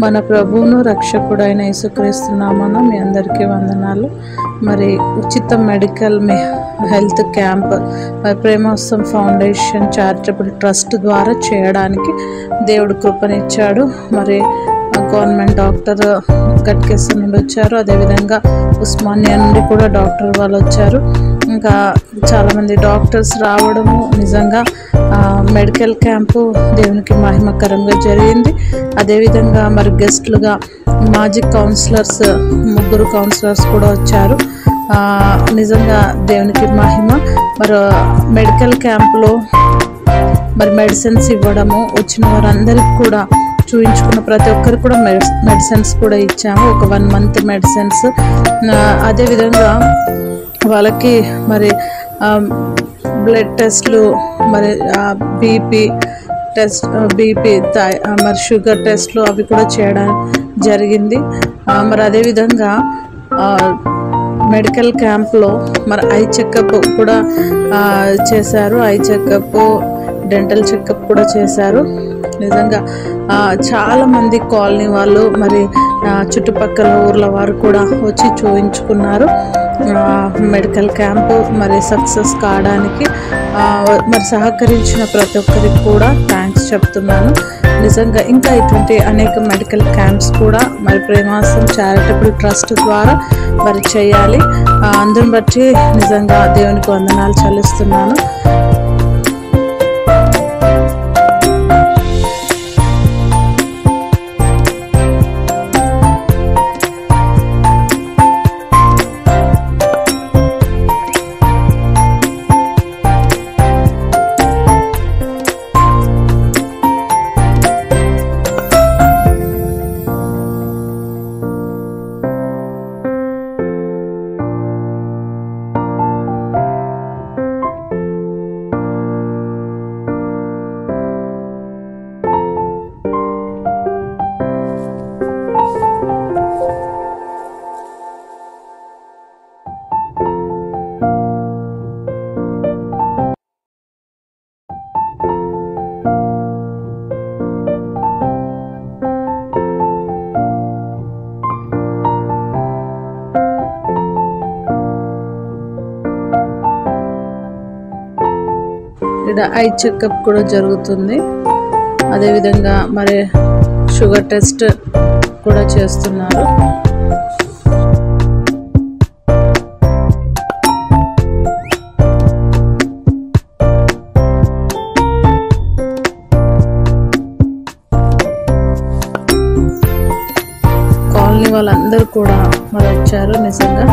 మన ప్రభువును రక్షకుడైన యేసుక్రీస్తు నామమున మీ అందరికీ వందనాలు. మరి ఉచిత medical health camp Premotsavam foundation charitable trust ద్వారా చేయడానికి దేవుడు కృపనిచ్చాడు. మరి గవర్నమెంట్ డాక్టర్ గట్కేశ్వర్ నుండి వచ్చారు, అదేవిధంగా ఉస్మానియా నుండి కూడా డాక్టర్ వాళ్ళు వచ్చారు. ఇంకా చాలామంది డాక్టర్స్ రావడము నిజంగా మెడికల్ క్యాంపు దేవునికి మహిమకరంగా జరిగింది. అదేవిధంగా మరి గెస్ట్లుగా మాజీ కౌన్సిలర్స్ 3 కౌన్సిలర్స్ కూడా వచ్చారు. నిజంగా దేవునికి మహిమ. మరి మెడికల్ క్యాంపులో మరి మెడిసిన్స్ ఇవ్వడము, వచ్చిన వారందరికీ కూడా చూయించుకున్న ప్రతి ఒక్కరికి కూడా మెడిసిన్స్ కూడా ఇచ్చాము, ఒక 1 మంత్ మెడిసిన్స్. అదేవిధంగా వాళ్ళకి మరి బ్లడ్ టెస్ట్లు, మరి బీపీ టెస్ట్, మరి షుగర్ టెస్ట్లు అవి కూడా చేయడం జరిగింది. మరి అదేవిధంగా మెడికల్ క్యాంప్లో మరి ఐ చెకప్ కూడా చేశారు, ఐ చెకప్, డెంటల్ చెకప్ కూడా చేశారు. నిజంగా చాలామంది కాలనీ వాళ్ళు, మరి చుట్టుపక్కల ఊర్ల వారు కూడా వచ్చి చూయించుకున్నారు. మెడికల్ క్యాంపు మరి సక్సెస్ కావడానికి మరి సహకరించిన ప్రతి ఒక్కరికి కూడా థ్యాంక్స్ చెప్తున్నాను. నిజంగా ఇంకా ఇటువంటి అనేక మెడికల్ క్యాంప్స్ కూడా మరి ప్రేమోత్సవం చారిటబుల్ ట్రస్ట్ ద్వారా మరి చేయాలి. అందుని బట్టి నిజంగా దేవునికి వందనాలు చెల్లిస్తున్నాను. ఇక్కడ ఐ చెకప్ కూడా జరుగుతుంది. అదేవిధంగా మరి షుగర్ టెస్ట్ కూడా చేస్తున్నారు. కాలనీ వాళ్ళందరూ కూడా మరి వచ్చారు. నిజంగా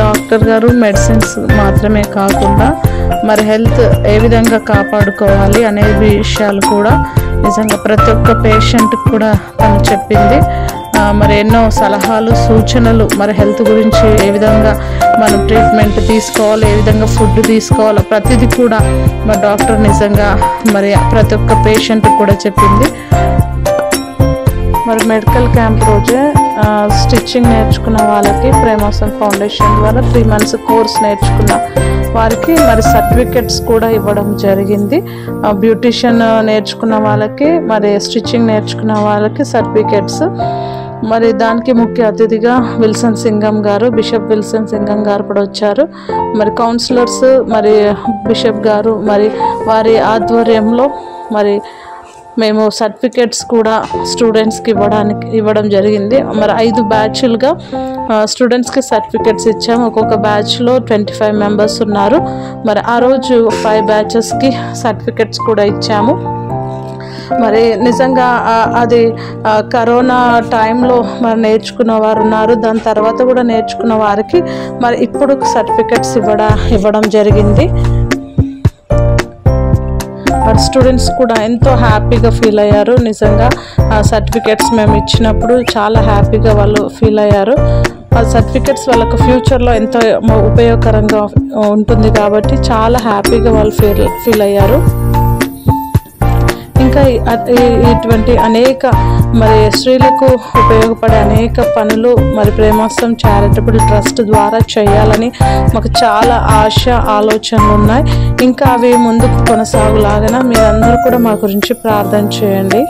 డాక్టర్ గారు మెడిసిన్స్ మాత్రమే కాకుండా మరి హెల్త్ ఏ విధంగా కాపాడుకోవాలి అనే విషయాలు కూడా నిజంగా ప్రతి ఒక్క పేషెంట్కి కూడా తను చెప్పింది. మరి ఎన్నో సలహాలు, సూచనలు, మరి హెల్త్ గురించి ఏ విధంగా మనం ట్రీట్మెంట్ తీసుకోవాలి, ఏ విధంగా ఫుడ్ తీసుకోవాలి, ప్రతిదీ కూడా మరి డాక్టర్ నిజంగా మరి ప్రతి ఒక్క పేషెంట్కి కూడా చెప్పింది. మరి మెడికల్ క్యాంప్ రోజే స్టిచ్చింగ్ నేర్చుకున్న వాళ్ళకి ప్రేమోత్సవం ఫౌండేషన్ ద్వారా 3 months కోర్స్ నేర్చుకున్న వారికి మరి సర్టిఫికెట్స్ కూడా ఇవ్వడం జరిగింది. బ్యూటిషియన్ నేర్చుకున్న వాళ్ళకి, మరి స్టిచ్చింగ్ నేర్చుకున్న వాళ్ళకి సర్టిఫికెట్స్. మరి దానికి ముఖ్య అతిథిగా విల్సన్ సింగం గారు, బిషప్ విల్సన్ సింగం గారు కూడా వచ్చారు. మరి కౌన్సిలర్స్, మరి బిషప్ గారు, మరి వారి ఆధ్వర్యంలో మరి మేము సర్టిఫికెట్స్ కూడా స్టూడెంట్స్కి ఇవ్వడం జరిగింది. మరి 5 బ్యాచ్లుగా స్టూడెంట్స్కి సర్టిఫికెట్స్ ఇచ్చాము. ఒక్కొక్క బ్యాచ్లో 25 మెంబర్స్ ఉన్నారు. మరి ఆ రోజు 5 బ్యాచెస్కి సర్టిఫికెట్స్ కూడా ఇచ్చాము. మరి నిజంగా అది కరోనా టైంలో మరి నేర్చుకున్న వారు ఉన్నారు, దాని తర్వాత కూడా నేర్చుకున్న వారికి మరి ఇప్పుడు సర్టిఫికెట్స్ ఇవ్వడం జరిగింది. మరి స్టూడెంట్స్ కూడా ఎంతో హ్యాపీగా ఫీల్ అయ్యారు. నిజంగా సర్టిఫికెట్స్ మేము ఇచ్చినప్పుడు చాలా హ్యాపీగా వాళ్ళు ఫీల్ అయ్యారు. ఆ సర్టిఫికెట్స్ వాళ్ళకు ఫ్యూచర్లో ఎంతో ఉపయోగకరంగా ఉంటుంది కాబట్టి చాలా హ్యాపీగా వాళ్ళు ఫీల్ అయ్యారు. ఇంకా ఇటువంటి అనేక మరి స్త్రీలకు ఉపయోగపడే అనేక పనులు మరి ప్రేమోత్సవం చారిటబుల్ ట్రస్ట్ ద్వారా చేయాలని మాకు చాలా ఆలోచనలు ఉన్నాయి. ఇంకా అవి ముందుకు కొనసాగులాగా మీరందరూ కూడా మా గురించి ప్రార్థన చేయండి.